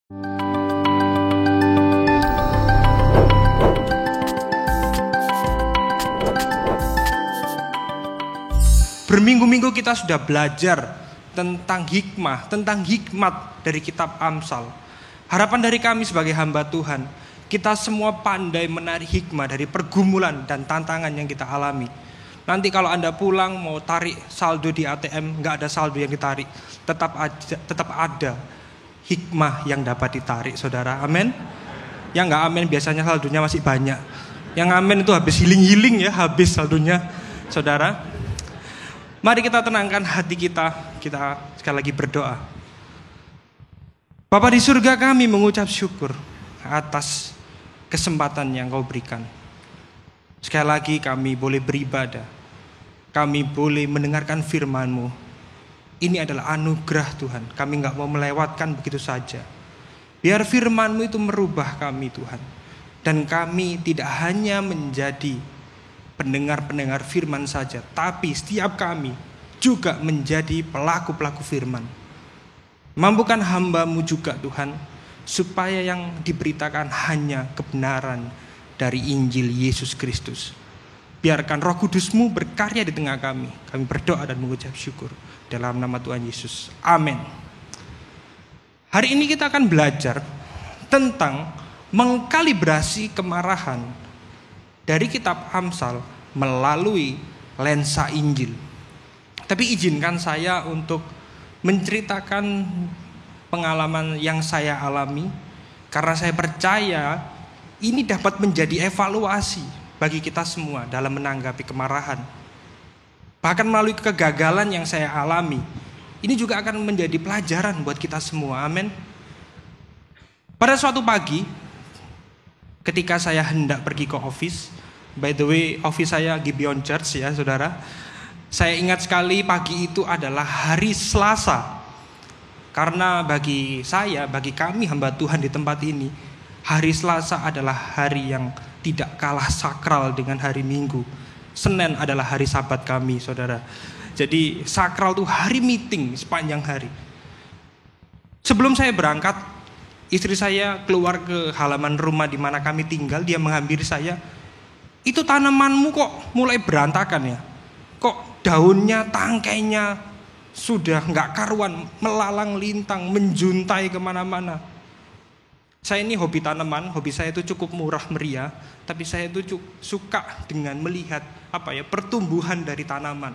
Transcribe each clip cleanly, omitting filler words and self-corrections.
Berminggu-minggu kita sudah belajar tentang hikmah, tentang hikmat dari kitab Amsal. Harapan dari kami sebagai hamba Tuhan, kita semua pandai menarik hikmah dari pergumulan dan tantangan yang kita alami. Nanti kalau Anda pulang mau tarik saldo di ATM, nggak ada saldo yang ditarik, tetap ada hikmah yang dapat ditarik, saudara. Amin. Yang nggak amin biasanya saldonya masih banyak. Yang amin itu habis healing ya, habis saldonya, saudara. Mari kita tenangkan hati kita sekali lagi berdoa. Bapa di surga, kami mengucap syukur atas kesempatan yang Kau berikan. Sekali lagi kami boleh beribadah, kami boleh mendengarkan firman-Mu. Ini adalah anugerah Tuhan, kami gak mau melewatkan begitu saja. Biar firman-Mu itu merubah kami Tuhan. Dan kami tidak hanya menjadi pendengar-pendengar firman saja, tapi setiap kami juga menjadi pelaku-pelaku firman. Mampukan hamba-Mu juga Tuhan, supaya yang diberitakan hanya kebenaran dari Injil Yesus Kristus. Biarkan Roh Kudus-Mu berkarya di tengah kami. Kami berdoa dan mengucap syukur dalam nama Tuhan Yesus. Amin. Hari ini kita akan belajar tentang mengkalibrasi kemarahan dari kitab Amsal melalui lensa Injil. Tapi izinkan saya untuk menceritakan pengalaman yang saya alami, karena saya percaya ini dapat menjadi evaluasi bagi kita semua dalam menanggapi kemarahan. Bahkan melalui kegagalan yang saya alami, ini juga akan menjadi pelajaran buat kita semua. Amin. Pada suatu pagi, ketika saya hendak pergi ke office, by the way, office saya Gibeon Church ya saudara. Saya ingat sekali pagi itu adalah hari Selasa. Karena bagi saya, bagi kami hamba Tuhan di tempat ini, hari Selasa adalah hari yang tidak kalah sakral dengan hari Minggu. Senin adalah hari Sabat kami saudara. Jadi sakral itu hari meeting sepanjang hari. Sebelum saya berangkat, istri saya keluar ke halaman rumah di mana kami tinggal. Dia menghampiri saya, itu tanamanmu kok mulai berantakan ya? Kok daunnya, tangkainya sudah nggak karuan, melalang lintang, menjuntai kemana-mana. Saya ini hobi tanaman, hobi saya itu cukup murah meriah, tapi saya itu suka dengan melihat pertumbuhan dari tanaman.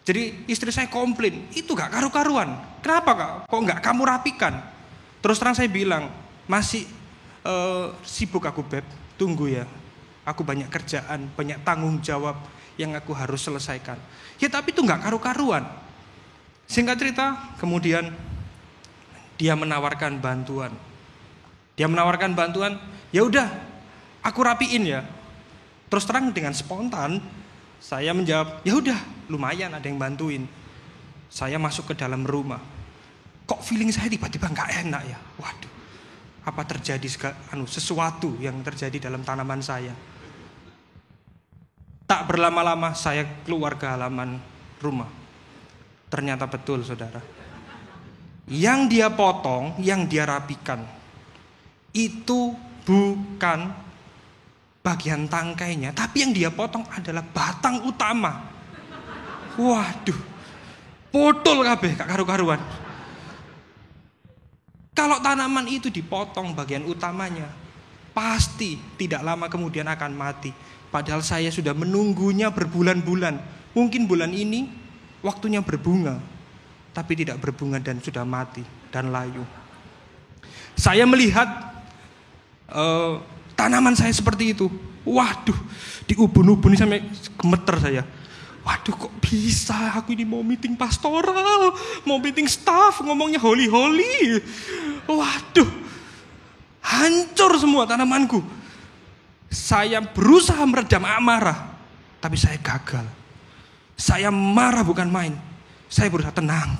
Jadi istri saya komplain, itu nggak karu-karuan. Kenapa kok nggak kamu rapikan? Terus terang saya bilang, masih sibuk aku Beb, tunggu ya. Aku banyak kerjaan, banyak tanggung jawab yang aku harus selesaikan. Ya tapi itu nggak karu-karuan. Singkat cerita, kemudian dia menawarkan bantuan. Ya udah, aku rapiin ya. Terus terang dengan spontan, saya menjawab, ya udah, lumayan ada yang bantuin. Saya masuk ke dalam rumah. Kok feeling saya tiba-tiba nggak enak ya? Waduh, apa terjadi sesuatu yang terjadi dalam tanaman saya? Tak berlama-lama saya keluar ke halaman rumah. Ternyata betul saudara. Yang dia potong, yang dia rapikan, itu bukan bagian tangkainya, tapi yang dia potong adalah batang utama. Waduh, potol kabeh gak karu-karuan. Kalau tanaman itu dipotong bagian utamanya, pasti tidak lama kemudian akan mati. Padahal saya sudah menunggunya berbulan-bulan. Mungkin bulan ini waktunya berbunga, tapi tidak berbunga dan sudah mati dan layu. Saya melihat tanaman saya seperti itu. Waduh, diubun-ubun sampai gemeter saya. Waduh, kok bisa? Aku ini mau meeting pastoral, mau meeting staff, ngomongnya holy-holy. Waduh, hancur semua tanamanku. Saya berusaha meredam amarah, tapi saya gagal. Saya marah bukan main. Saya berusaha tenang.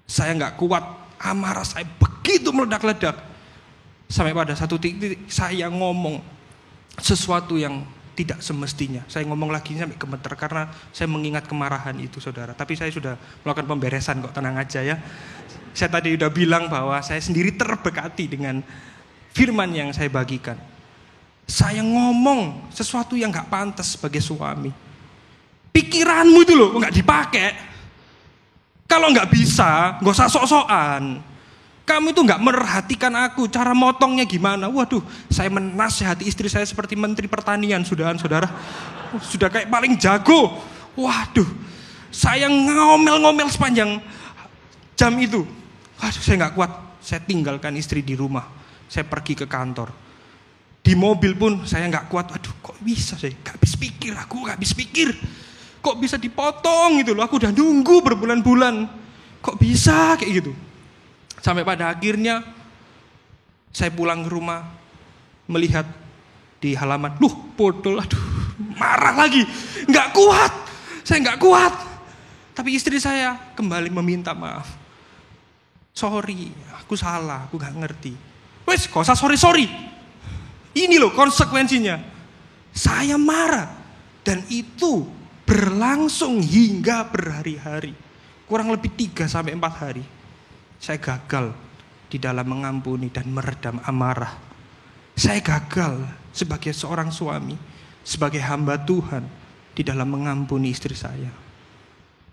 Saya nggak kuat, amarah saya begitu meledak-ledak. Sampai pada satu titik saya ngomong sesuatu yang tidak semestinya. Saya ngomong lagi sampai gemeter karena saya mengingat kemarahan itu saudara. Tapi saya sudah melakukan pemberesan kok, tenang aja ya. saya tadi udah bilang bahwa saya sendiri terberkati dengan firman yang saya bagikan. Saya ngomong sesuatu yang gak pantas sebagai suami. Pikiranmu itu loh gak dipakai. Kalau gak bisa, gak usah sok-sokan. Kamu itu gak merhatikan aku, cara motongnya gimana. Waduh, saya menasihati istri saya seperti menteri pertanian, saudara. Sudah kayak paling jago. Waduh, saya ngomel-ngomel sepanjang jam itu. Waduh, saya gak kuat. Saya tinggalkan istri di rumah. Saya pergi ke kantor. Di mobil pun saya gak kuat. Aduh, kok bisa saya gak habis pikir. Aku gak habis pikir. Kok bisa dipotong gitu loh. Aku udah nunggu berbulan-bulan. Kok bisa kayak gitu. Sampai pada akhirnya saya pulang ke rumah, melihat di halaman, botol, aduh, marah lagi, nggak kuat, saya nggak kuat. Tapi istri saya kembali meminta maaf. Sorry, aku salah, aku nggak ngerti. Wes, gak usah sorry. Ini loh konsekuensinya. Saya marah dan itu berlangsung hingga berhari-hari, kurang lebih 3-4 hari. Saya gagal di dalam mengampuni dan meredam amarah. Saya gagal sebagai seorang suami, sebagai hamba Tuhan di dalam mengampuni istri saya.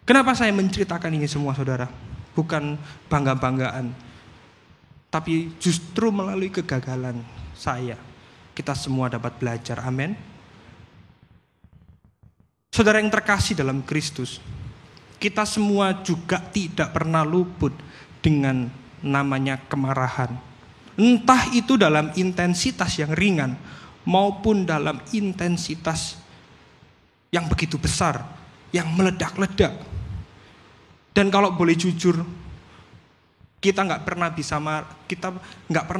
Kenapa saya menceritakan ini semua, saudara? Bukan bangga-banggaan, tapi justru melalui kegagalan saya, kita semua dapat belajar. Amin. Saudara yang terkasih dalam Kristus, kita semua juga tidak pernah luput dengan namanya kemarahan. Entah itu dalam intensitas yang ringan maupun dalam intensitas yang begitu besar, yang meledak-ledak. Dan kalau boleh jujur, kita nggak pernah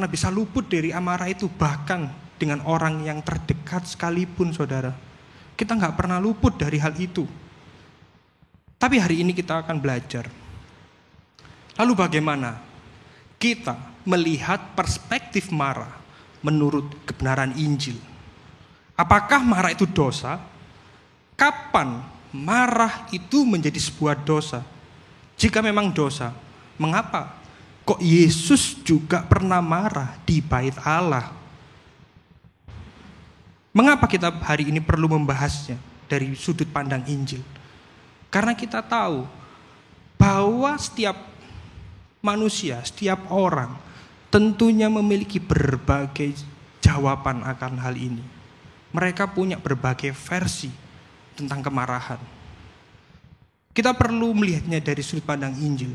bisa luput dari amarah itu, bahkan dengan orang yang terdekat sekalipun, saudara. Kita nggak pernah luput dari hal itu. Tapi hari ini kita akan belajar. Lalu bagaimana kita melihat perspektif marah menurut kebenaran Injil? Apakah marah itu dosa? Kapan marah itu menjadi sebuah dosa? Jika memang dosa, mengapa kok Yesus juga pernah marah di bait Allah? Mengapa kita hari ini perlu membahasnya dari sudut pandang Injil? Karena kita tahu bahwa setiap manusia, setiap orang tentunya memiliki berbagai jawaban akan hal ini. Mereka punya berbagai versi tentang kemarahan. Kita perlu melihatnya dari sudut pandang Injil.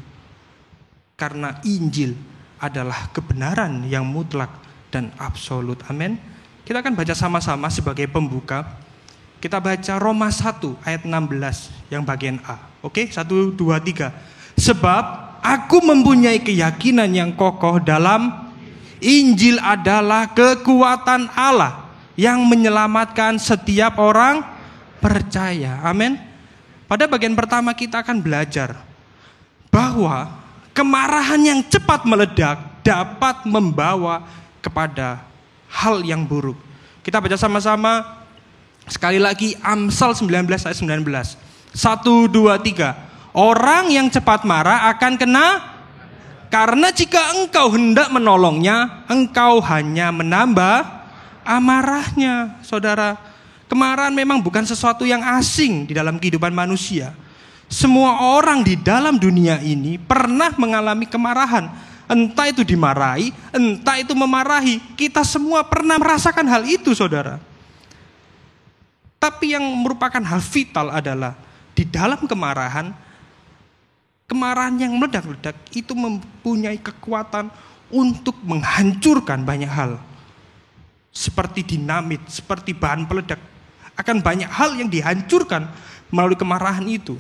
Karena Injil adalah kebenaran yang mutlak dan absolut. Amin. Kita akan baca sama-sama sebagai pembuka. Kita baca Roma 1 ayat 16 yang bagian A. Oke, 1, 2, 3. Sebab aku mempunyai keyakinan yang kokoh dalam Injil adalah kekuatan Allah yang menyelamatkan setiap orang percaya. Amin. Pada bagian pertama kita akan belajar bahwa kemarahan yang cepat meledak dapat membawa kepada hal yang buruk. Kita baca sama-sama sekali lagi Amsal 19 ayat 19. 1, 2, 3. Orang yang cepat marah akan kena, karena jika engkau hendak menolongnya, engkau hanya menambah amarahnya. Saudara, kemarahan memang bukan sesuatu yang asing di dalam kehidupan manusia. Semua orang di dalam dunia ini pernah mengalami kemarahan. Entah itu dimarahi, entah itu memarahi. Kita semua pernah merasakan hal itu, saudara. Tapi yang merupakan hal vital adalah di dalam kemarahan yang meledak-ledak itu mempunyai kekuatan untuk menghancurkan banyak hal. Seperti dinamit, seperti bahan peledak. Akan banyak hal yang dihancurkan melalui kemarahan itu.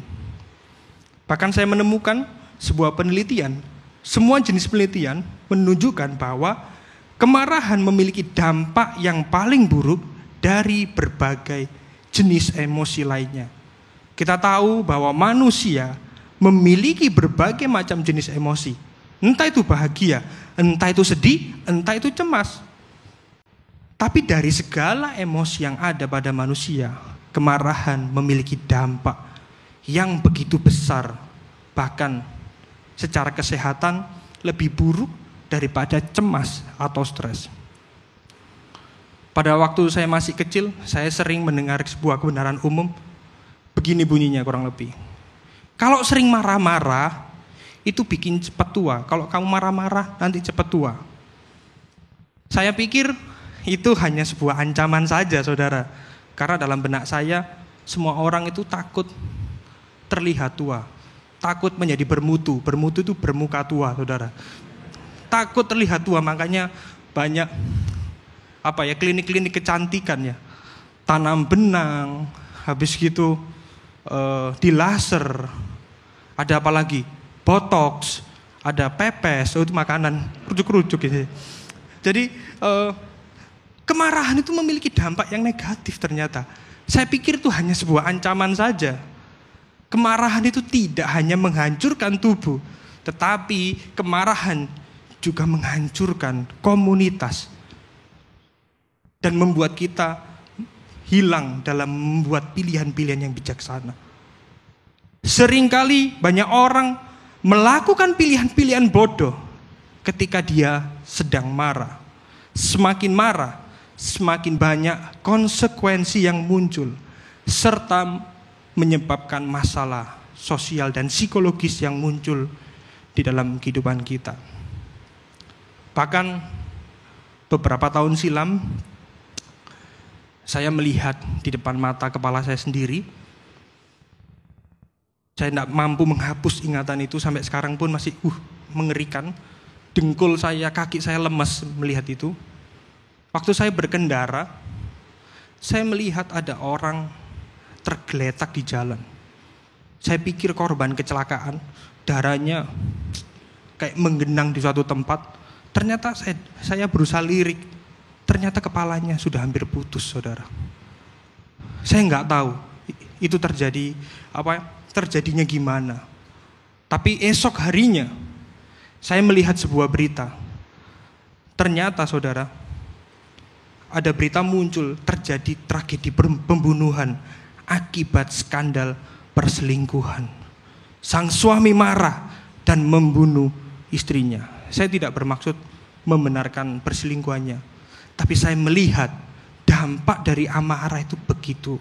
Bahkan saya menemukan sebuah penelitian. Semua jenis penelitian menunjukkan bahwa kemarahan memiliki dampak yang paling buruk dari berbagai jenis emosi lainnya. Kita tahu bahwa manusia memiliki berbagai macam jenis emosi. Entah itu bahagia, entah itu sedih, entah itu cemas. Tapi dari segala emosi yang ada pada manusia, kemarahan memiliki dampak yang begitu besar. Bahkan secara kesehatan lebih buruk daripada cemas atau stres. Pada waktu saya masih kecil, saya sering mendengar sebuah kebenaran umum, begini bunyinya kurang lebih. Kalau sering marah-marah, itu bikin cepat tua. Kalau kamu marah-marah, nanti cepat tua. Saya pikir itu hanya sebuah ancaman saja, saudara. Karena dalam benak saya, semua orang itu takut terlihat tua. Takut menjadi bermutu. Bermutu itu bermuka tua, saudara. Takut terlihat tua, makanya banyak klinik-klinik kecantikan ya. Tanam benang, habis gitu di laser. Ada apa lagi? Botox, ada pepes, itu makanan, rujuk-rujuk gitu. Jadi kemarahan itu memiliki dampak yang negatif ternyata. Saya pikir itu hanya sebuah ancaman saja. Kemarahan itu tidak hanya menghancurkan tubuh, tetapi kemarahan juga menghancurkan komunitas dan membuat kita hilang dalam membuat pilihan-pilihan yang bijaksana. Seringkali banyak orang melakukan pilihan-pilihan bodoh ketika dia sedang marah. Semakin marah, semakin banyak konsekuensi yang muncul, serta menyebabkan masalah sosial dan psikologis yang muncul di dalam kehidupan kita. Bahkan beberapa tahun silam, saya melihat di depan mata kepala saya sendiri. Saya tidak mampu menghapus ingatan itu, sampai sekarang pun masih mengerikan. Dengkul saya, kaki saya lemas melihat itu. Waktu saya berkendara, saya melihat ada orang tergeletak di jalan. Saya pikir korban kecelakaan, darahnya kayak menggenang di suatu tempat. Ternyata saya berusaha lirik, ternyata kepalanya sudah hampir putus, saudara. Saya nggak tahu itu terjadinya gimana. Tapi esok harinya saya melihat sebuah berita. Ternyata, saudara, ada berita muncul terjadi tragedi pembunuhan akibat skandal perselingkuhan. Sang suami marah dan membunuh istrinya. Saya tidak bermaksud membenarkan perselingkuhannya, tapi saya melihat dampak dari amarah itu begitu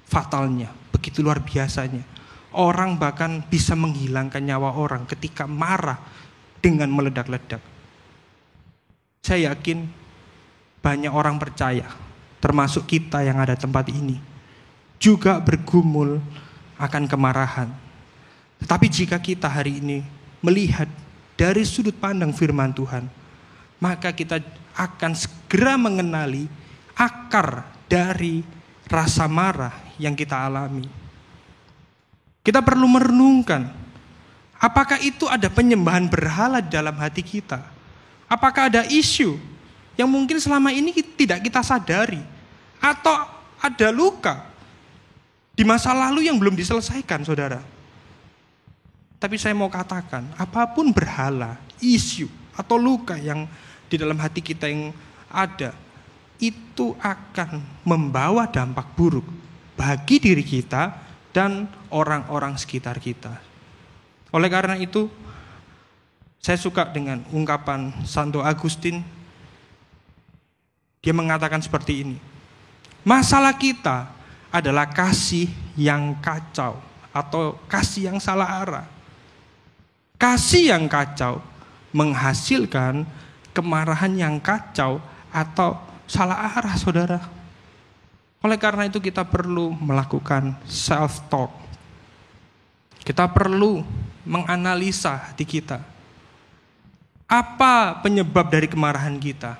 fatalnya, begitu luar biasanya. Orang bahkan bisa menghilangkan nyawa orang ketika marah dengan meledak-ledak. Saya yakin banyak orang percaya, termasuk kita yang ada tempat ini, juga bergumul akan kemarahan. Tetapi jika kita hari ini melihat dari sudut pandang firman Tuhan, maka kita akan segera mengenali akar dari rasa marah yang kita alami. Kita perlu merenungkan, apakah itu ada penyembahan berhala di dalam hati kita? Apakah ada isu yang mungkin selama ini tidak kita sadari? Atau ada luka di masa lalu yang belum diselesaikan, saudara? Tapi saya mau katakan, apapun berhala, isu, atau luka yang di dalam hati kita yang ada, itu akan membawa dampak buruk bagi diri kita dan orang-orang sekitar kita. Oleh karena itu, saya suka dengan ungkapan Santo Agustin. Dia mengatakan seperti ini: masalah kita adalah kasih yang kacau atau kasih yang salah arah. Kasih yang kacau menghasilkan kemarahan yang kacau atau salah arah, saudara. Oleh karena itu kita perlu melakukan self-talk. Kita perlu menganalisa hati kita. Apa penyebab dari kemarahan kita?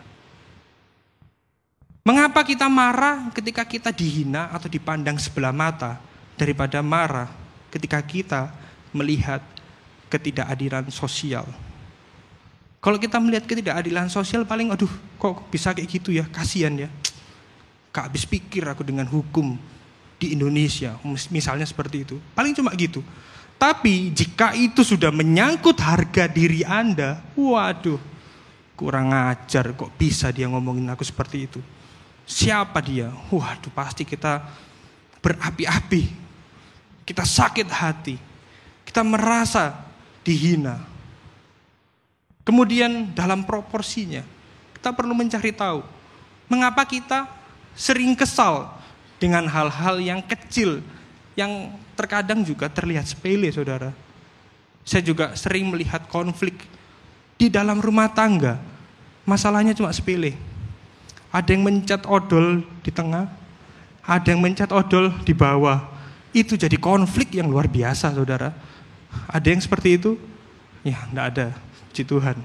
Mengapa kita marah ketika kita dihina atau dipandang sebelah mata, daripada marah ketika kita melihat ketidakadilan sosial? Kalau kita melihat ketidakadilan sosial, paling kok bisa kayak gitu ya, kasihan ya. Gak habis pikir aku dengan hukum di Indonesia, misalnya seperti itu. Paling cuma gitu. Tapi jika itu sudah menyangkut harga diri Anda, waduh, kurang ajar, kok bisa dia ngomongin aku seperti itu. Siapa dia? Waduh, pasti kita berapi-api. Kita sakit hati. Kita merasa dihina. Kemudian dalam proporsinya, kita perlu mencari tahu mengapa kita sering kesal dengan hal-hal yang kecil, yang terkadang juga terlihat sepele, saudara. Saya juga sering melihat konflik di dalam rumah tangga. Masalahnya cuma sepele. Ada yang mencat odol di tengah, ada yang mencat odol di bawah. Itu jadi konflik yang luar biasa, saudara. Ada yang seperti itu? Ya, enggak ada. Puji Tuhan.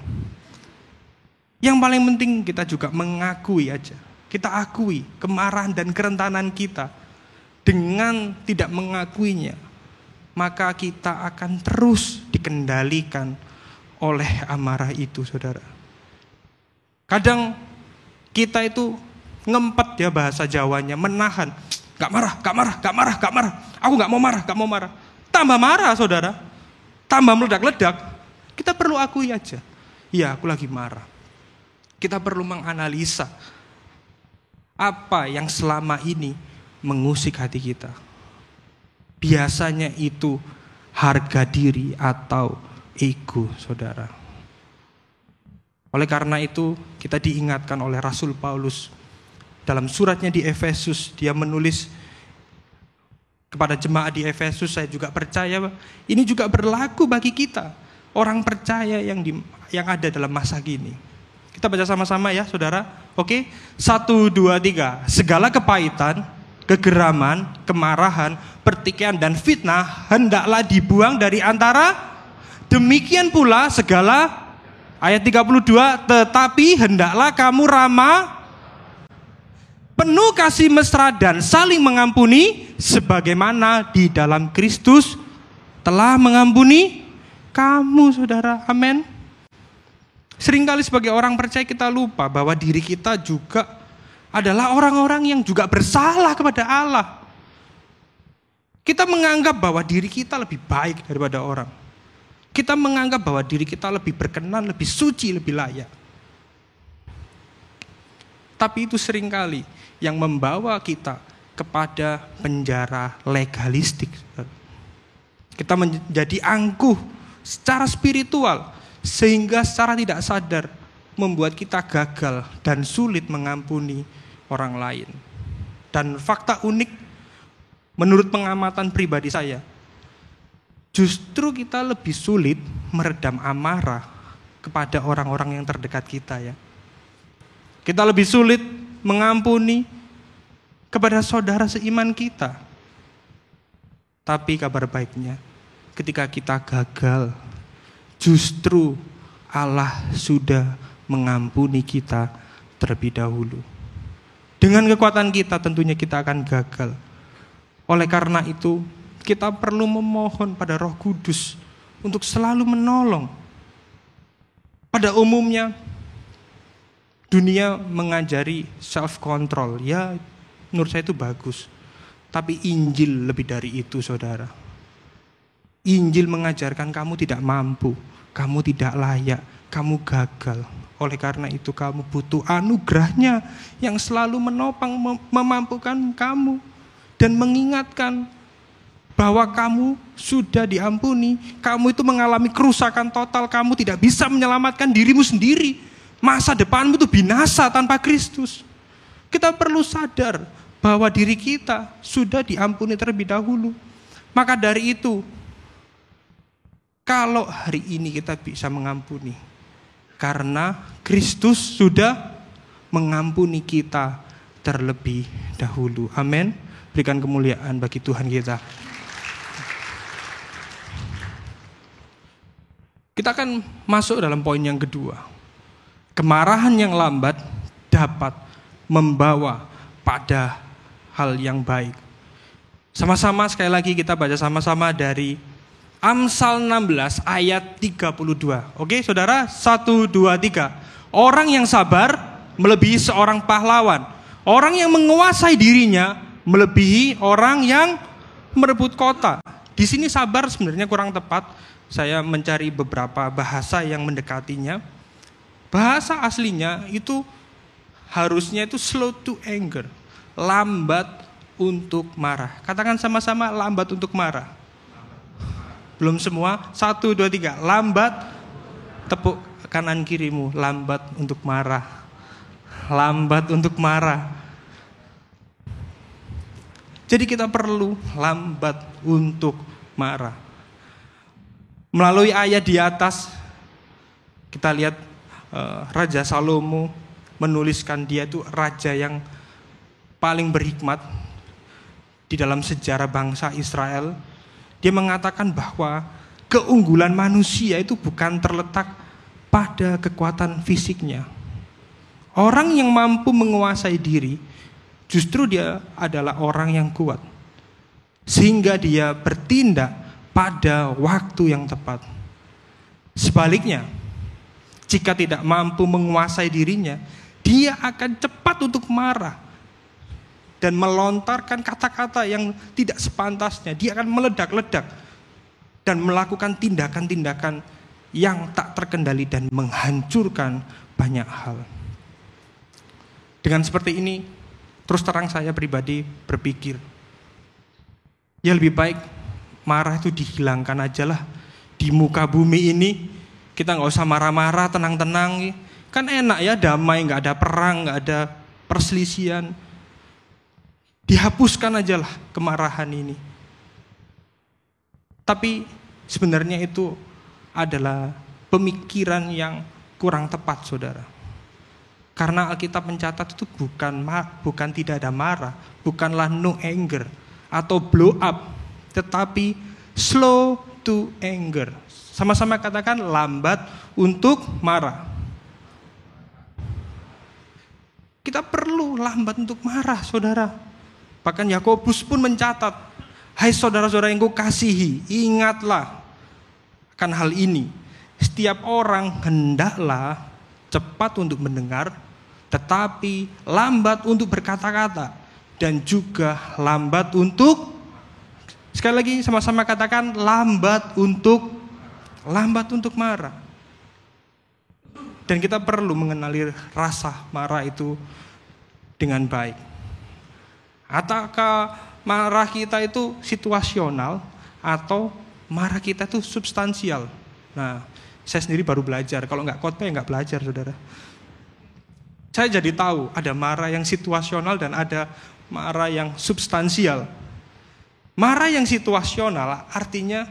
Yang paling penting kita juga mengakui aja. Kita akui kemarahan dan kerentanan kita. Dengan tidak mengakuinya, maka kita akan terus dikendalikan oleh amarah itu, saudara. Kadang kita itu ngempet ya bahasa Jawanya, menahan. Gak marah. Aku gak mau marah. Tambah marah, saudara. Tambah meledak-ledak. Kita perlu akui aja. Iya, aku lagi marah. Kita perlu menganalisa apa yang selama ini mengusik hati kita. Biasanya itu harga diri atau ego, saudara. Oleh karena itu, kita diingatkan oleh Rasul Paulus dalam suratnya di Efesus. Dia menulis kepada jemaat di Efesus, saya juga percaya ini juga berlaku bagi kita, orang percaya yang ada dalam masa kini. Kita baca sama-sama ya, saudara. Oke, 1, 2, 3. Segala kepahitan, kegeraman, kemarahan, pertikaian dan fitnah hendaklah dibuang dari antara. Demikian pula segala, ayat 32, tetapi hendaklah kamu ramah, penuh kasih mesra dan saling mengampuni, sebagaimana di dalam Kristus telah mengampuni kamu, saudara. Amin. Seringkali sebagai orang percaya kita lupa bahwa diri kita juga adalah orang-orang yang juga bersalah kepada Allah. Kita menganggap bahwa diri kita lebih baik daripada orang. Kita menganggap bahwa diri kita lebih berkenan, lebih suci, lebih layak. Tapi itu seringkali yang membawa kita kepada penjara legalistik. Kita menjadi angkuh secara spiritual, sehingga secara tidak sadar membuat kita gagal dan sulit mengampuni orang lain. Dan fakta unik menurut pengamatan pribadi saya, justru kita lebih sulit meredam amarah kepada orang-orang yang terdekat kita ya. Kita lebih sulit mengampuni kepada saudara seiman kita. Tapi kabar baiknya, ketika kita gagal, justru Allah sudah mengampuni kita terlebih dahulu. Dengan kekuatan kita tentunya kita akan gagal. Oleh karena itu, kita perlu memohon pada Roh Kudus untuk selalu menolong. Pada umumnya, dunia mengajari self-control. Ya, menurut saya itu bagus. Tapi Injil lebih dari itu, saudara. Injil mengajarkan kamu tidak mampu, kamu tidak layak, kamu gagal. Oleh karena itu kamu butuh anugerahnya yang selalu menopang, memampukan kamu. Dan mengingatkan bahwa kamu sudah diampuni. Kamu itu mengalami kerusakan total, kamu tidak bisa menyelamatkan dirimu sendiri. Masa depanmu itu binasa tanpa Kristus. Kita perlu sadar bahwa diri kita sudah diampuni terlebih dahulu. Maka dari itu, kalau hari ini kita bisa mengampuni, karena Kristus sudah mengampuni kita terlebih dahulu. Amin. Berikan kemuliaan bagi Tuhan kita. Kita akan masuk dalam poin yang kedua. Kemarahan yang lambat dapat membawa pada hal yang baik. Sama-sama sekali lagi kita baca sama-sama dari Amsal 16 ayat 32. Oke saudara, 1, 2, 3. Orang yang sabar melebihi seorang pahlawan. Orang yang menguasai dirinya melebihi orang yang merebut kota. Di sini sabar sebenarnya kurang tepat. Saya mencari beberapa bahasa yang mendekatinya. Bahasa aslinya itu harusnya itu slow to anger, lambat untuk marah. Katakan sama-sama, lambat untuk marah. Belum semua. 1, 2, 3. Lambat. Tepuk kanan kirimu. Lambat untuk marah. Lambat untuk marah. Jadi kita perlu lambat untuk marah. Melalui ayat di atas, kita lihat Raja Salomo menuliskan dia itu raja yang paling berhikmat di dalam sejarah bangsa Israel. Dia mengatakan bahwa keunggulan manusia itu bukan terletak pada kekuatan fisiknya. Orang yang mampu menguasai diri, justru dia adalah orang yang kuat. Sehingga dia bertindak pada waktu yang tepat. Sebaliknya, jika tidak mampu menguasai dirinya, dia akan cepat untuk marah dan melontarkan kata-kata yang tidak sepantasnya. Dia akan meledak-ledak dan melakukan tindakan-tindakan yang tak terkendali dan menghancurkan banyak hal. Dengan seperti ini, terus terang saya pribadi berpikir, ya lebih baik marah itu dihilangkan aja lah. Di muka bumi ini kita nggak usah marah-marah, tenang-tenang. Kan enak ya, damai, nggak ada perang, nggak ada perselisihan. Dihapuskan aja lah kemarahan ini. Tapi sebenarnya itu adalah pemikiran yang kurang tepat, saudara. Karena Alkitab mencatat itu bukan tidak ada marah, bukanlah no anger atau blow up, tetapi slow to anger. Sama-sama katakan lambat untuk marah. Kita perlu lambat untuk marah, saudara. Bahkan Yakobus pun mencatat, hai saudara-saudara yang kukasihi, ingatlah akan hal ini. Setiap orang hendaklah cepat untuk mendengar, tetapi lambat untuk berkata-kata, dan juga lambat untuk, sekali lagi sama-sama katakan lambat untuk marah. Dan kita perlu mengenali rasa marah itu dengan baik. Ataukah marah kita itu situasional atau marah kita itu substansial? Nah, saya sendiri baru belajar. Kalau nggak khotbah ya nggak belajar, saudara. Saya jadi tahu ada marah yang situasional dan ada marah yang substansial. Marah yang situasional artinya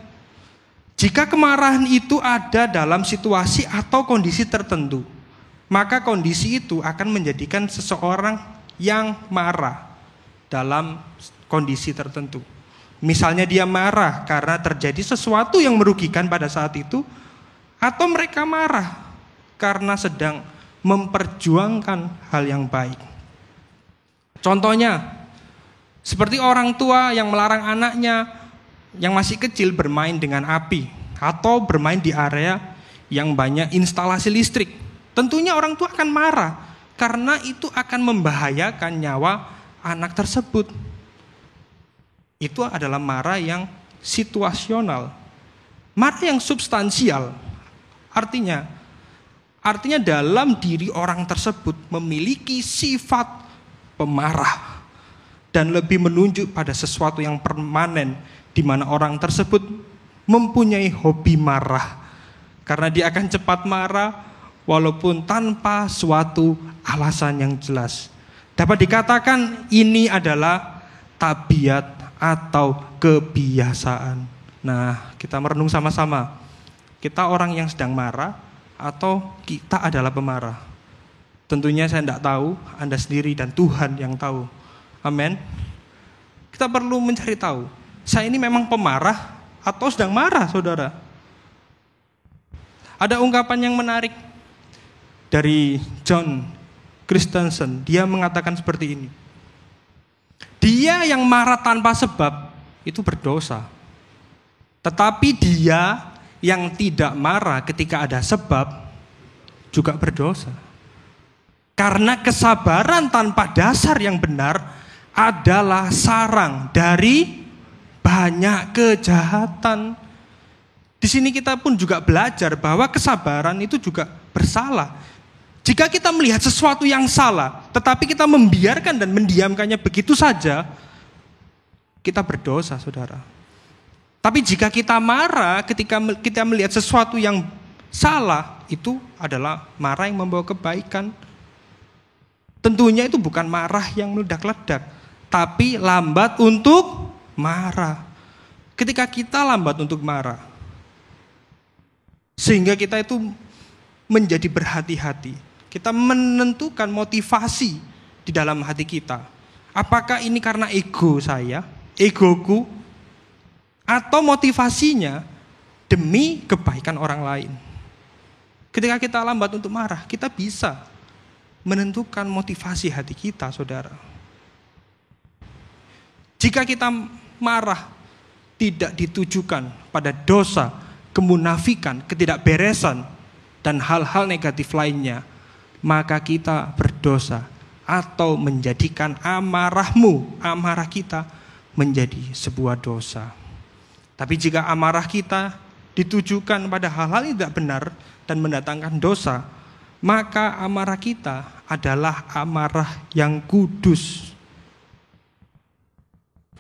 jika kemarahan itu ada dalam situasi atau kondisi tertentu, maka kondisi itu akan menjadikan seseorang yang marah dalam kondisi tertentu. Misalnya dia marah karena terjadi sesuatu yang merugikan pada saat itu, atau mereka marah karena sedang memperjuangkan hal yang baik. Contohnya, seperti orang tua yang melarang anaknya yang masih kecil bermain dengan api atau bermain di area yang banyak instalasi listrik. Tentunya orang tua akan marah karena itu akan membahayakan nyawa anak tersebut. Itu adalah marah yang situasional. Marah yang substansial artinya dalam diri orang tersebut memiliki sifat pemarah dan lebih menunjuk pada sesuatu yang permanen, di mana orang tersebut mempunyai hobi marah. Karena dia akan cepat marah walaupun tanpa suatu alasan yang jelas. Dapat dikatakan ini adalah tabiat atau kebiasaan. Nah, kita merenung sama-sama. Kita orang yang sedang marah atau kita adalah pemarah? Tentunya saya tidak tahu, Anda sendiri dan Tuhan yang tahu. Amin. Kita perlu mencari tahu, saya ini memang pemarah atau sedang marah, saudara? Ada ungkapan yang menarik dari John Christensen. Dia mengatakan seperti ini. Dia yang marah tanpa sebab itu berdosa. Tetapi dia yang tidak marah ketika ada sebab juga berdosa. Karena kesabaran tanpa dasar yang benar adalah sarang dari banyak kejahatan. Di sini kita pun juga belajar bahwa kesabaran itu juga bersalah. Jika kita melihat sesuatu yang salah, tetapi kita membiarkan dan mendiamkannya begitu saja, kita berdosa, saudara. Tapi jika kita marah ketika kita melihat sesuatu yang salah, itu adalah marah yang membawa kebaikan. Tentunya itu bukan marah yang meledak-ledak, tapi lambat untuk marah. Ketika kita lambat untuk marah, sehingga kita itu menjadi berhati-hati. Kita menentukan motivasi di dalam hati kita. Apakah ini karena ego saya, egoku, atau motivasinya demi kebaikan orang lain. Ketika kita lambat untuk marah, kita bisa menentukan motivasi hati kita, saudara. Jika kita marah tidak ditujukan pada dosa, kemunafikan, ketidakberesan, dan hal-hal negatif lainnya, maka kita berdosa atau menjadikan amarah kita menjadi sebuah dosa. Tapi jika amarah kita ditujukan pada hal-hal yang tidak benar dan mendatangkan dosa, maka amarah kita adalah amarah yang kudus.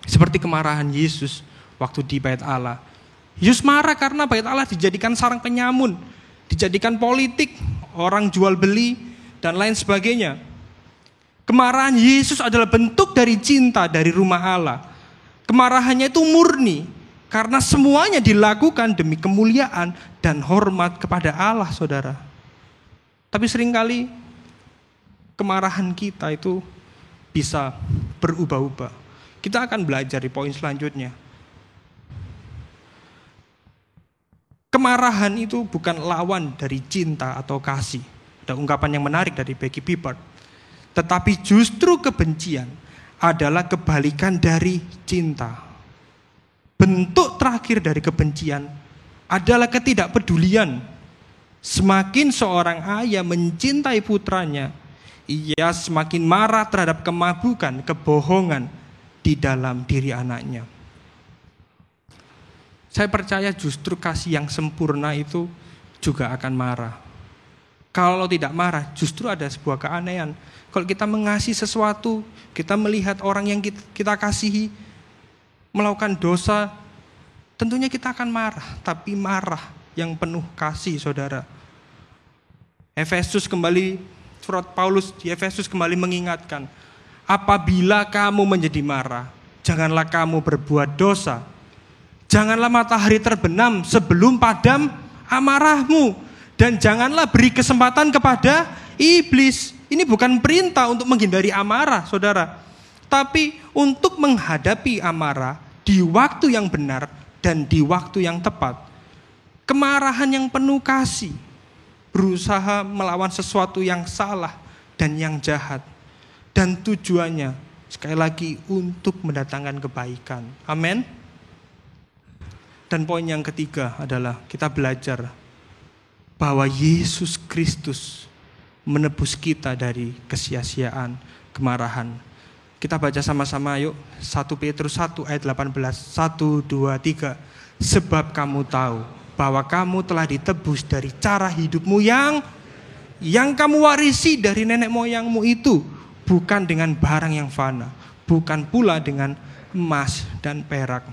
Seperti kemarahan Yesus waktu di Bait Allah. Yesus marah karena Bait Allah dijadikan sarang penyamun, dijadikan politik, orang jual beli, dan lain sebagainya. Kemarahan Yesus adalah bentuk dari cinta dari rumah Allah. Kemarahannya itu murni, karena semuanya dilakukan demi kemuliaan dan hormat kepada Allah, saudara. Tapi seringkali kemarahan kita itu bisa berubah-ubah. Kita akan belajar di poin selanjutnya. Kemarahan itu bukan lawan dari cinta atau kasih. Ada ungkapan yang menarik dari Becky Pippert. Tetapi justru kebencian adalah kebalikan dari cinta. Bentuk terakhir dari kebencian adalah ketidakpedulian. Semakin seorang ayah mencintai putranya, ia semakin marah terhadap kemabukan, kebohongan di dalam diri anaknya. Saya percaya justru kasih yang sempurna itu juga akan marah. Kalau tidak marah, justru ada sebuah keanehan. Kalau kita mengasihi sesuatu, kita melihat orang yang kita kasihi melakukan dosa, tentunya kita akan marah, tapi marah yang penuh kasih, saudara. Surat Paulus di Efesus kembali mengingatkan, apabila kamu menjadi marah, janganlah kamu berbuat dosa. Janganlah matahari terbenam sebelum padam amarahmu, dan janganlah beri kesempatan kepada iblis. Ini bukan perintah untuk menghindari amarah, saudara, tapi untuk menghadapi amarah di waktu yang benar dan di waktu yang tepat. Kemarahan yang penuh kasih, berusaha melawan sesuatu yang salah dan yang jahat. Dan tujuannya, sekali lagi, untuk mendatangkan kebaikan. Amin. Dan poin yang ketiga adalah kita belajar bahwa Yesus Kristus menebus kita dari kesia-siaan, kemarahan. Kita baca sama-sama yuk, 1 Petrus 1 ayat 18, 1, 2, 3. Sebab kamu tahu bahwa kamu telah ditebus dari cara hidupmu yang kamu warisi dari nenek moyangmu itu, bukan dengan barang yang fana, bukan pula dengan emas dan perak.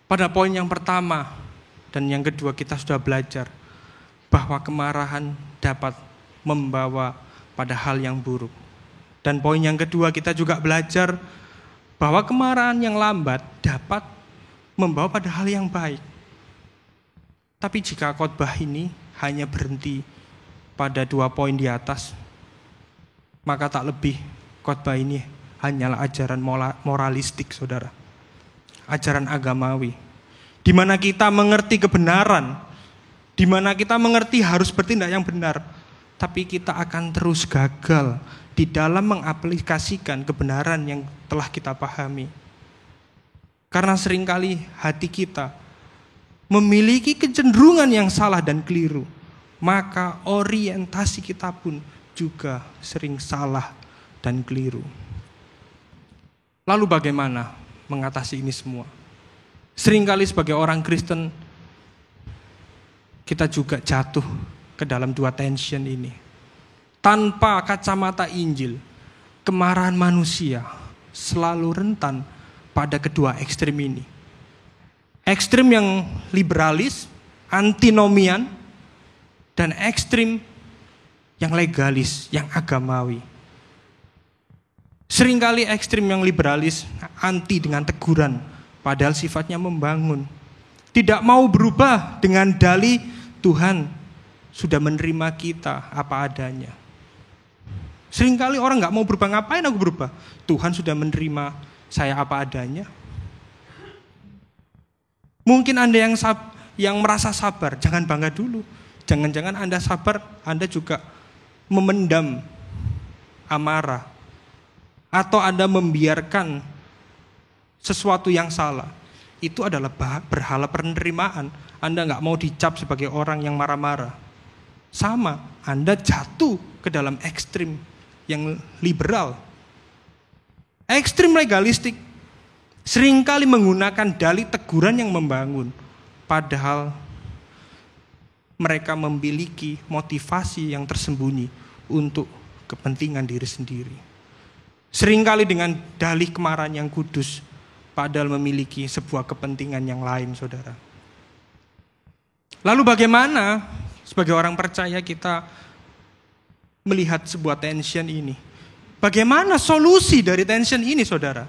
Pada poin yang pertama dan yang kedua kita sudah belajar bahwa kemarahan dapat membawa pada hal yang buruk. Dan poin yang kedua kita juga belajar bahwa kemarahan yang lambat dapat membawa pada hal yang baik. Tapi jika khotbah ini hanya berhenti pada 2 poin di atas, maka tak lebih khotbah ini hanyalah ajaran moralistik, saudara. Ajaran agamawi, di mana kita mengerti kebenaran, di mana kita mengerti harus bertindak yang benar, tapi kita akan terus gagal di dalam mengaplikasikan kebenaran yang telah kita pahami. Karena seringkali hati kita memiliki kecenderungan yang salah dan keliru, maka orientasi kita pun juga sering salah dan keliru. Lalu bagaimana mengatasi ini semua? Seringkali sebagai orang Kristen, kita juga jatuh ke dalam 2 tension ini. Tanpa kacamata Injil, kemarahan manusia selalu rentan pada kedua ekstrem ini. Ekstrim yang liberalis, antinomian, dan ekstrim yang legalis, yang agamawi. Seringkali ekstrim yang liberalis anti dengan teguran, padahal sifatnya membangun. Tidak mau berubah dengan dalih Tuhan sudah menerima kita apa adanya. Seringkali orang gak mau berubah, ngapain aku berubah? Tuhan sudah menerima saya apa adanya. Mungkin Anda yang merasa sabar, jangan bangga dulu. Jangan-jangan Anda sabar, Anda juga memendam amarah. Atau Anda membiarkan sesuatu yang salah. Itu adalah berhala penerimaan. Anda gak mau dicap sebagai orang yang marah-marah. Sama, Anda jatuh ke dalam ekstrim yang liberal. Ekstrim legalistik seringkali menggunakan dalih teguran yang membangun. Padahal mereka memiliki motivasi yang tersembunyi untuk kepentingan diri sendiri. Seringkali dengan dalih kemarahan yang kudus, padahal memiliki sebuah kepentingan yang lain, saudara. Lalu bagaimana sebagai orang percaya kita melihat sebuah tension ini? Bagaimana solusi dari tension ini, saudara?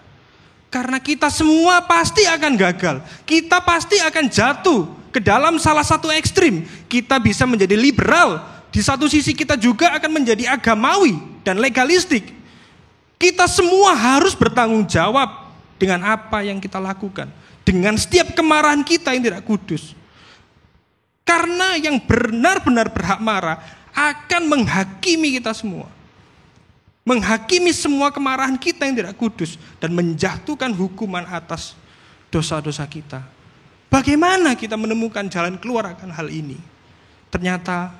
Karena kita semua pasti akan gagal. Kita pasti akan jatuh ke dalam salah satu ekstrim. Kita bisa menjadi liberal. Di satu sisi kita juga akan menjadi agamawi dan legalistik. Kita semua harus bertanggung jawab dengan apa yang kita lakukan. Dengan setiap kemarahan kita yang tidak kudus. Karena yang benar-benar berhak marah akan menghakimi kita semua. Menghakimi semua kemarahan kita yang tidak kudus. Dan menjatuhkan hukuman atas dosa-dosa kita. Bagaimana kita menemukan jalan keluar akan hal ini? Ternyata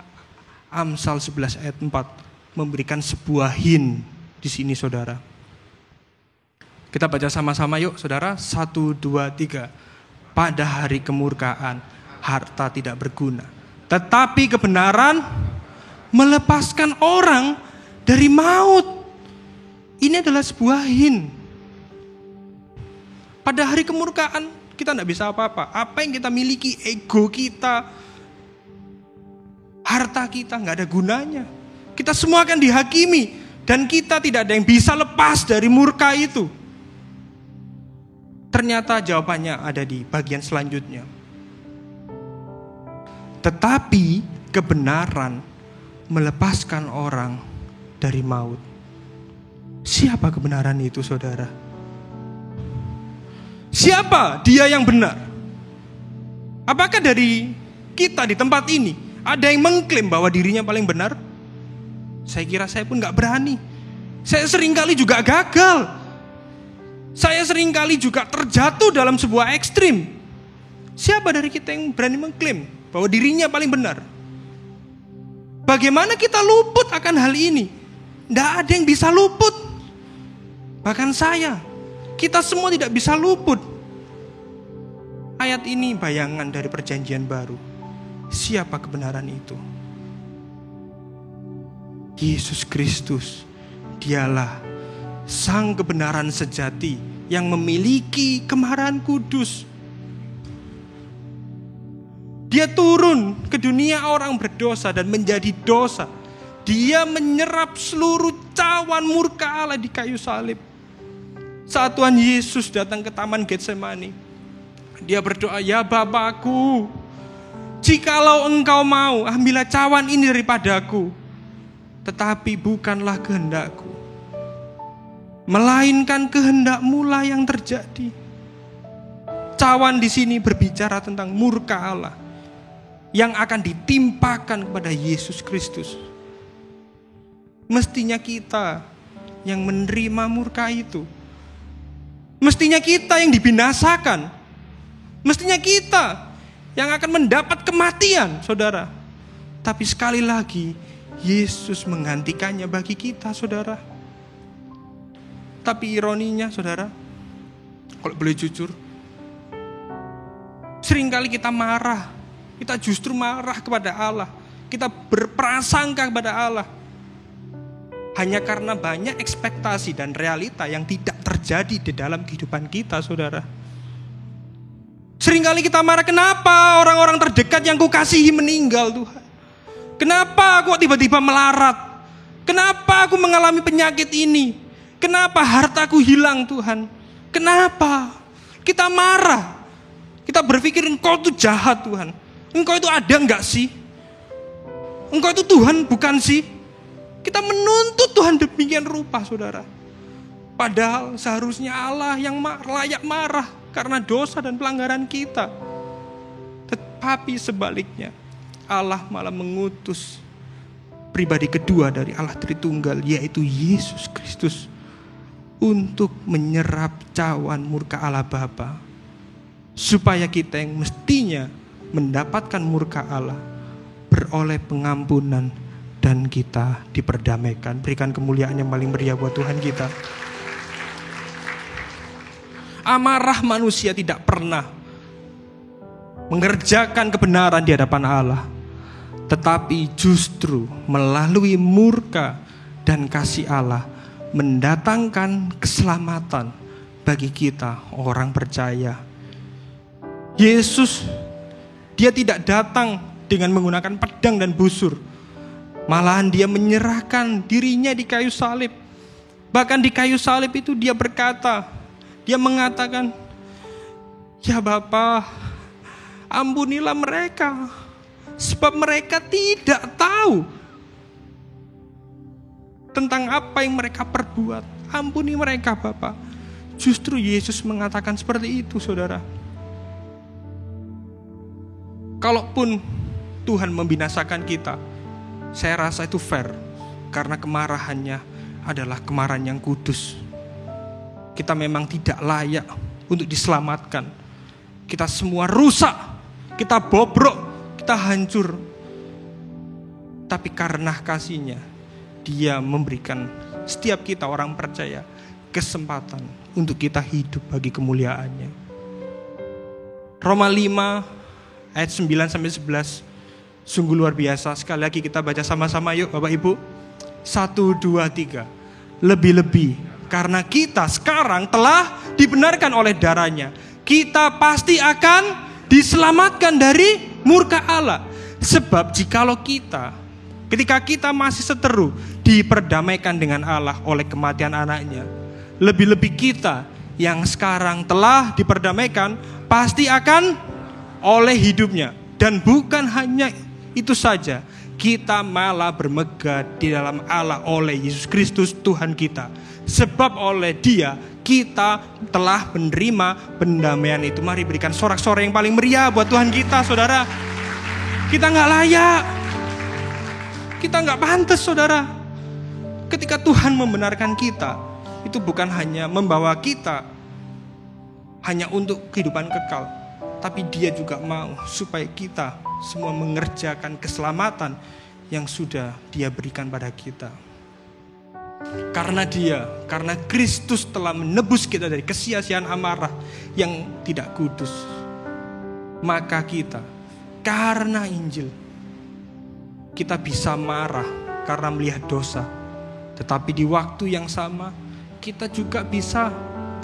Amsal 11 ayat 4 memberikan sebuah hint di sini, saudara. Kita baca sama-sama yuk, saudara. 1, 2, 3. Pada hari kemurkaan, harta tidak berguna. Tetapi kebenaran melepaskan orang dari maut. Ini adalah sebuah hint. Pada hari kemurkaan, kita tidak bisa apa-apa. Apa yang kita miliki, ego kita, harta kita, nggak ada gunanya. Kita semua akan dihakimi. Dan kita tidak ada yang bisa lepas dari murka itu. Ternyata jawabannya ada di bagian selanjutnya. Tetapi kebenaran melepaskan orang dari maut. Siapa kebenaran itu, saudara? Siapa dia yang benar? Apakah dari kita di tempat ini ada yang mengklaim bahwa dirinya paling benar? Saya kira saya pun gak berani. Saya seringkali juga gagal. Saya seringkali juga terjatuh dalam sebuah ekstrim. Siapa dari kita yang berani mengklaim bahwa dirinya paling benar? Bagaimana kita luput akan hal ini? Tidak ada yang bisa luput. Bahkan saya, kita semua tidak bisa luput. Ayat ini bayangan dari perjanjian baru. Siapa kebenaran itu? Yesus Kristus. Dialah sang kebenaran sejati yang memiliki kemarahan kudus. Dia turun ke dunia orang berdosa dan menjadi dosa. Dia menyerap seluruh cawan murka Allah di kayu salib. Saat Tuhan Yesus datang ke Taman Getsemani, dia berdoa, ya Bapakku, jikalau engkau mau, ambillah cawan ini daripadaku. Tetapi bukanlah kehendakku, melainkan kehendakmu lah yang terjadi. Cawan di sini berbicara tentang murka Allah yang akan ditimpakan kepada Yesus Kristus. Mestinya kita yang menerima murka itu. Mestinya kita yang dibinasakan. Mestinya kita yang akan mendapat kematian, saudara. Tapi sekali lagi, Yesus menggantikannya bagi kita, saudara. Tapi ironinya, saudara, kalau boleh jujur, seringkali kita marah. Kita justru marah kepada Allah. Kita berprasangka kepada Allah. Hanya karena banyak ekspektasi dan realita yang tidak terjadi di dalam kehidupan kita, saudara. Seringkali kita marah, kenapa orang-orang terdekat yang kukasihi meninggal Tuhan? Kenapa aku tiba-tiba melarat? Kenapa aku mengalami penyakit ini? Kenapa hartaku hilang Tuhan? Kenapa? Kita marah. Kita berpikir engkau itu jahat Tuhan. Engkau itu ada enggak sih? Engkau itu Tuhan bukan sih? Kita menuntut Tuhan demikian rupa saudara. Padahal seharusnya Allah yang layak marah karena dosa dan pelanggaran kita. Tetapi sebaliknya Allah malah mengutus pribadi kedua dari Allah Tritunggal, yaitu Yesus Kristus, untuk menyerap cawan murka Allah Bapa, supaya kita yang mestinya mendapatkan murka Allah beroleh pengampunan dan kita diperdamaikan. Berikan kemuliaan yang paling meriah buat Tuhan kita. Amarah manusia tidak pernah mengerjakan kebenaran di hadapan Allah, tetapi justru melalui murka dan kasih Allah mendatangkan keselamatan bagi kita orang percaya. Yesus, dia tidak datang dengan menggunakan pedang dan busur. Malahan dia menyerahkan dirinya di kayu salib. Bahkan di kayu salib itu dia berkata, dia mengatakan, ya Bapa, ampunilah mereka, sebab mereka tidak tahu tentang apa yang mereka perbuat. Ampuni mereka Bapa. Justru Yesus mengatakan seperti itu saudara. Kalaupun Tuhan membinasakan kita, saya rasa itu fair, karena kemarahannya adalah kemarahan yang kudus. Kita memang tidak layak untuk diselamatkan. Kita semua rusak, kita bobrok, kita hancur. Tapi karena kasih-Nya, Dia memberikan setiap kita orang percaya kesempatan untuk kita hidup bagi kemuliaan-Nya. Roma 5 ayat 9-11 sungguh luar biasa. Sekali lagi kita baca sama-sama yuk Bapak Ibu. 1, 2, 3. Lebih-lebih karena kita sekarang telah dibenarkan oleh darah-Nya, kita pasti akan diselamatkan dari murka Allah. Sebab ketika kita masih seteru, diperdamaikan dengan Allah oleh kematian anaknya, lebih-lebih kita yang sekarang telah diperdamaikan pasti akan oleh hidupnya. Dan bukan hanya itu saja, kita malah bermegah di dalam Allah oleh Yesus Kristus Tuhan kita. Sebab oleh Dia kita telah menerima pendamaian itu. Mari berikan sorak-sorai yang paling meriah buat Tuhan kita saudara. Kita gak layak, kita gak pantas saudara. Ketika Tuhan membenarkan kita, itu bukan hanya membawa kita hanya untuk kehidupan kekal, tapi Dia juga mau supaya kita semua mengerjakan keselamatan yang sudah Dia berikan pada kita. Karena Kristus telah menebus kita dari kesia-siaan amarah yang tidak kudus, maka kita, karena Injil, kita bisa marah karena melihat dosa, tetapi di waktu yang sama kita juga bisa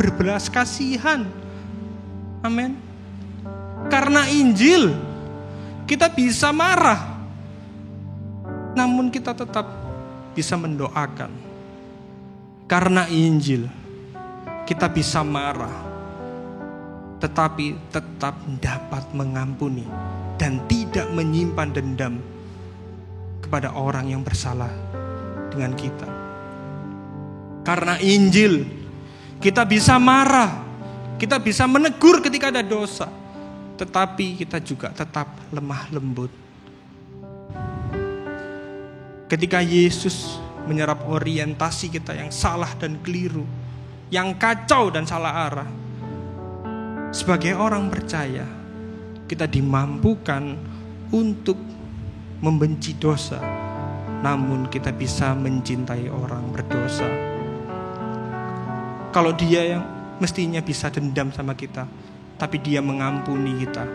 berbelas kasihan. Amin. Karena Injil kita bisa marah, namun kita tetap bisa mendoakan. Karena Injil kita bisa marah, tetapi tetap dapat mengampuni dan tidak menyimpan dendam kepada orang yang bersalah dengan kita. Karena Injil kita bisa marah, kita bisa menegur ketika ada dosa, tetapi kita juga tetap lemah lembut. Ketika Yesus menyerap orientasi kita yang salah dan keliru, yang kacau dan salah arah, sebagai orang percaya kita dimampukan untuk membenci dosa, namun kita bisa mencintai orang berdosa. Kalau Dia yang mestinya bisa dendam sama kita, tapi Dia mengampuni kita,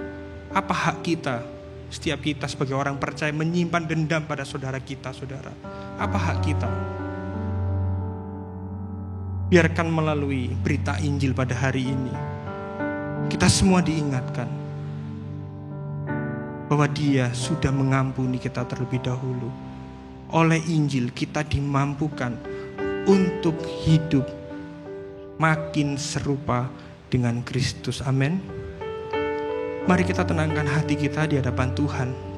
apa hak kita, setiap kita sebagai orang percaya, menyimpan dendam pada saudara kita, saudara? Apa hak kita? Biarkan melalui berita Injil pada hari ini, kita semua diingatkan bahwa Dia sudah mengampuni kita terlebih dahulu. Oleh Injil kita dimampukan untuk hidup makin serupa dengan Kristus. Amin. Mari kita tenangkan hati kita di hadapan Tuhan.